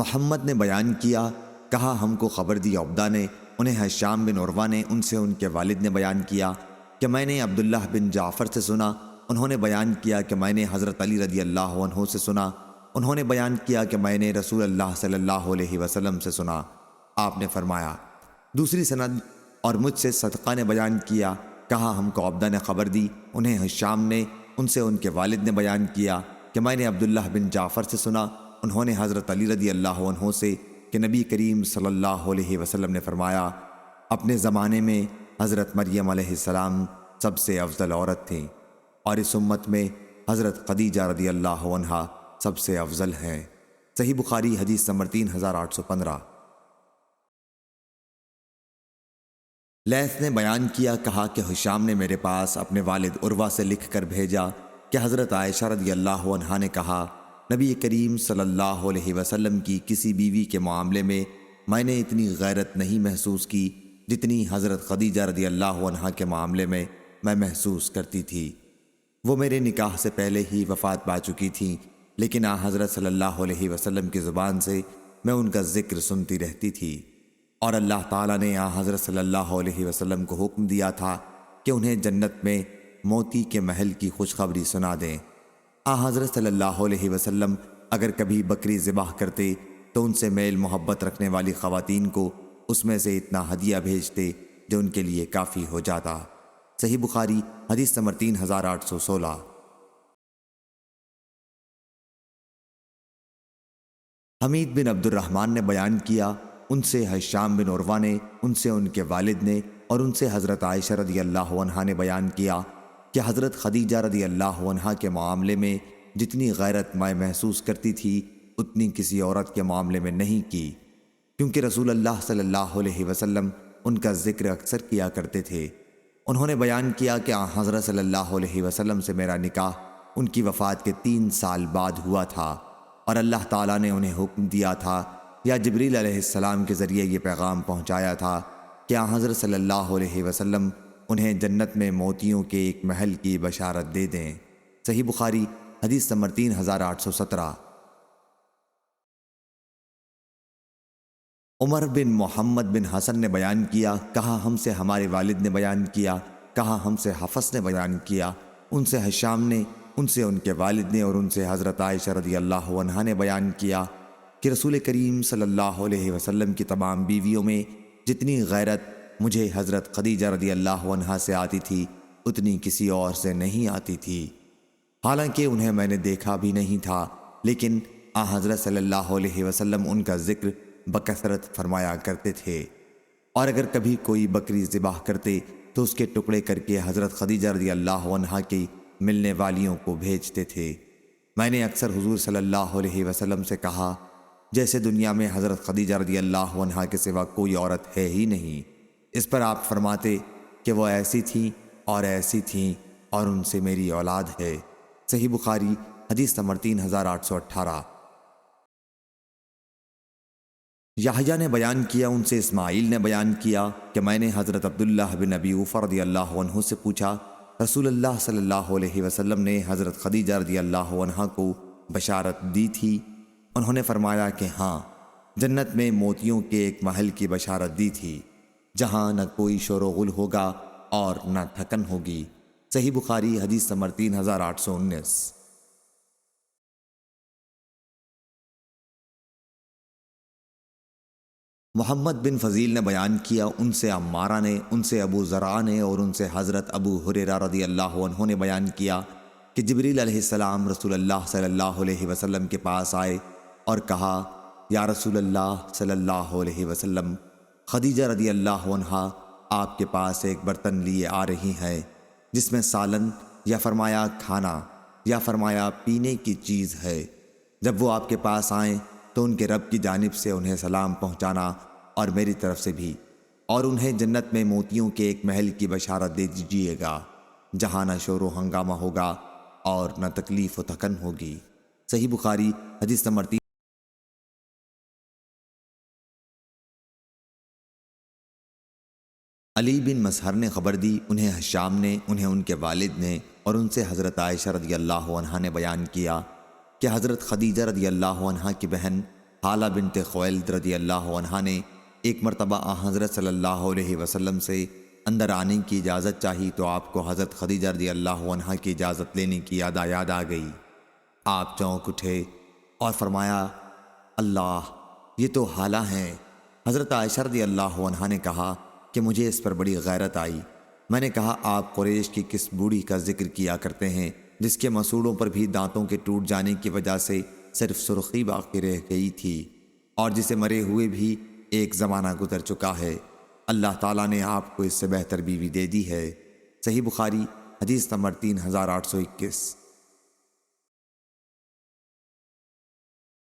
محمد نے بیان کیا، کہا ہم کو خبر دی عبدہ نے، انہیں ہشام بن عروہ نے، ان سے ان کے والد نے بیان کیا کہ میں نے عبداللہ بن جعفر سے سنا، انہوں نے بیان کیا کہ میں نے حضرت علی رضی اللہ عنہ سے سنا، انہوں نے بیان کیا کہ میں نے رسول اللہ صلی اللہ علیہ وسلم سے سنا۔ آپ نے فرمایا، دوسری سند اور مجھ سے صدقہ نے بیان کیا، کہا ہم کو عبدہ نے خبر دی، انہیں ہشام نے، ان سے ان کے والد نے بیان کیا کہ میں نے عبداللہ بن جعفر سے سنا، انہوں نے حضرت علی رضی اللہ عنہ سے کہ نبی کریم صلی اللہ علیہ وسلم نے فرمایا، اپنے زمانے میں حضرت مریم علیہ السلام سب سے افضل عورت تھیں، اور اس امت میں حضرت خدیجہ رضی اللہ عنہا سب سے افضل ہیں۔ صحیح بخاری حدیث نمبر 3815۔ لیث نے بیان کیا، کہا کہ ہشام نے میرے پاس اپنے والد عروہ سے لکھ کر بھیجا کہ حضرت عائشہ رضی اللہ عنہا نے کہا، نبی کریم صلی اللہ علیہ وسلم کی کسی بیوی کے معاملے میں نے اتنی غیرت نہیں محسوس کی جتنی حضرت خدیجہ رضی اللہ عنہا کے معاملے میں محسوس کرتی تھی۔ وہ میرے نکاح سے پہلے ہی وفات پا چکی تھیں، لیکن حضرت صلی اللہ علیہ وسلم کی زبان سے میں ان کا ذکر سنتی رہتی تھی، اور اللہ تعالیٰ نے حضرت صلی اللہ علیہ وسلم کو حکم دیا تھا کہ انہیں جنت میں موتی کے محل کی خوشخبری سنا دیں۔ حضرت صلی اللہ علیہ وسلم اگر کبھی بکری ذبح کرتے تو ان سے میل محبت رکھنے والی خواتین کو اس میں سے اتنا ہدیہ بھیجتے جو ان کے لیے کافی ہو جاتا۔ صحیح بخاری حدیث نمبر 3816۔ حمید بن عبد الرحمن نے بیان کیا، ان سے ہشام بن عروہ نے، ان سے ان کے والد نے، اور ان سے حضرت عائشہ رضی اللہ عنہا نے بیان کیا کہ حضرت خدیجہ رضی اللہ عنہا کے معاملے میں جتنی غیرت میں محسوس کرتی تھی اتنی کسی عورت کے معاملے میں نہیں کی، کیونکہ رسول اللہ صلی اللہ علیہ وسلم ان کا ذکر اکثر کیا کرتے تھے۔ انہوں نے بیان کیا کہ حضرت صلی اللہ علیہ وسلم سے میرا نکاح ان کی وفات کے 3 سال بعد ہوا تھا، اور اللہ تعالیٰ نے انہیں حکم دیا تھا یا جبریل علیہ السلام کے ذریعے یہ پیغام پہنچایا تھا کہ حضرت صلی اللہ علیہ وسلم انہیں جنت میں موتیوں کے ایک محل کی بشارت دے دیں۔ صحیح بخاری حدیث نمبر 3817۔ عمر بن محمد بن حسن نے بیان کیا، کہا ہم سے ہمارے والد نے بیان کیا، کہا ہم سے حفص نے بیان کیا، ان سے ہشام نے، ان سے ان کے والد نے، اور ان سے حضرت عائشہ رضی اللہ عنہا نے بیان کیا کہ رسول کریم صلی اللہ علیہ وسلم کی تمام بیویوں میں جتنی غیرت مجھے حضرت خدیجہ رضی اللہ عنہا سے آتی تھی اتنی کسی اور سے نہیں آتی تھی، حالانکہ انہیں میں نے دیکھا بھی نہیں تھا، لیکن حضرت صلی اللہ علیہ وسلم ان کا ذکر بکثرت فرمایا کرتے تھے، اور اگر کبھی کوئی بکری ذبح کرتے تو اس کے ٹکڑے کر کے حضرت خدیجہ رضی اللہ عنہا کی ملنے والیوں کو بھیجتے تھے۔ میں نے اکثر حضور صلی اللہ علیہ وسلم سے کہا، جیسے دنیا میں حضرت خدیجہ رضی اللہ عنہا کے سوا کوئی عورت ہے ہی نہیں۔ اس پر آپ فرماتے کہ وہ ایسی تھیں اور ایسی تھیں، اور ان سے میری اولاد ہے۔ صحیح بخاری حدیث نمبر 3818۔ یحییٰ نے بیان کیا، ان سے اسماعیل نے بیان کیا کہ میں نے حضرت عبداللہ بن ابی اوفی رضی اللہ عنہ سے پوچھا، رسول اللہ صلی اللہ علیہ وسلم نے حضرت خدیجہ رضی اللہ عنہا کو بشارت دی تھی؟ انہوں نے فرمایا کہ ہاں، جنت میں موتیوں کے ایک محل کی بشارت دی تھی، جہاں نہ کوئی شور و غل ہوگا اور نہ تھکن ہوگی۔ صحیح بخاری حدیث نمبر 3819۔ محمد بن فضیل نے بیان کیا، ان سے عمارہ نے، ان سے ابو زرع نے، اور ان سے حضرت ابو ہریرہ رضی اللہ عنہ نے بیان کیا کہ جبریل علیہ السلام رسول اللہ صلی اللہ علیہ وسلم کے پاس آئے اور کہا، یا رسول اللہ صلی اللہ علیہ وسلم، خدیجہ رضی اللہ عنہا آپ کے پاس ایک برتن لیے آ رہی ہیں جس میں سالن یا فرمایا کھانا یا فرمایا پینے کی چیز ہے۔ جب وہ آپ کے پاس آئیں تو ان کے رب کی جانب سے انہیں سلام پہنچانا اور میری طرف سے بھی، اور انہیں جنت میں موتیوں کے ایک محل کی بشارت دے دیجیے گا جہاں نہ شور و ہنگامہ ہوگا اور نہ تکلیف و تھکن ہوگی۔ صحیح بخاری حدیث نمبر 3۔ علی بن مسہر نے خبر دی، انہیں ہشام نے، انہیں ان کے والد نے، اور ان سے حضرت عائشہ رضی اللہ عنہا نے بیان کیا کہ حضرت خدیجہ رضی اللہ عنہا کی بہن حالہ بنت خویلد رضی اللہ عنہا نے ایک مرتبہ حضرت صلی اللہ علیہ وسلم سے اندر آنے کی اجازت چاہی تو آپ کو حضرت خدیجہ رضی اللہ عنہا کی اجازت لینے کی یاد آ گئی۔ آپ چونک اٹھے اور فرمایا، اللہ، یہ تو حالہ ہیں۔ حضرت عائشہ رضی اللہ عنہا نے کہا کہ مجھے اس پر بڑی غیرت آئی۔ میں نے کہا، آپ قریش کی کس بوڑھی کا ذکر کیا کرتے ہیں جس کے مسوڑوں پر بھی دانتوں کے ٹوٹ جانے کی وجہ سے صرف سرخی باقی رہ گئی تھی، اور جسے مرے ہوئے بھی ایک زمانہ گزر چکا ہے؟ اللہ تعالیٰ نے آپ کو اس سے بہتر بیوی دے دی ہے۔ صحیح بخاری حدیث نمبر 3821۔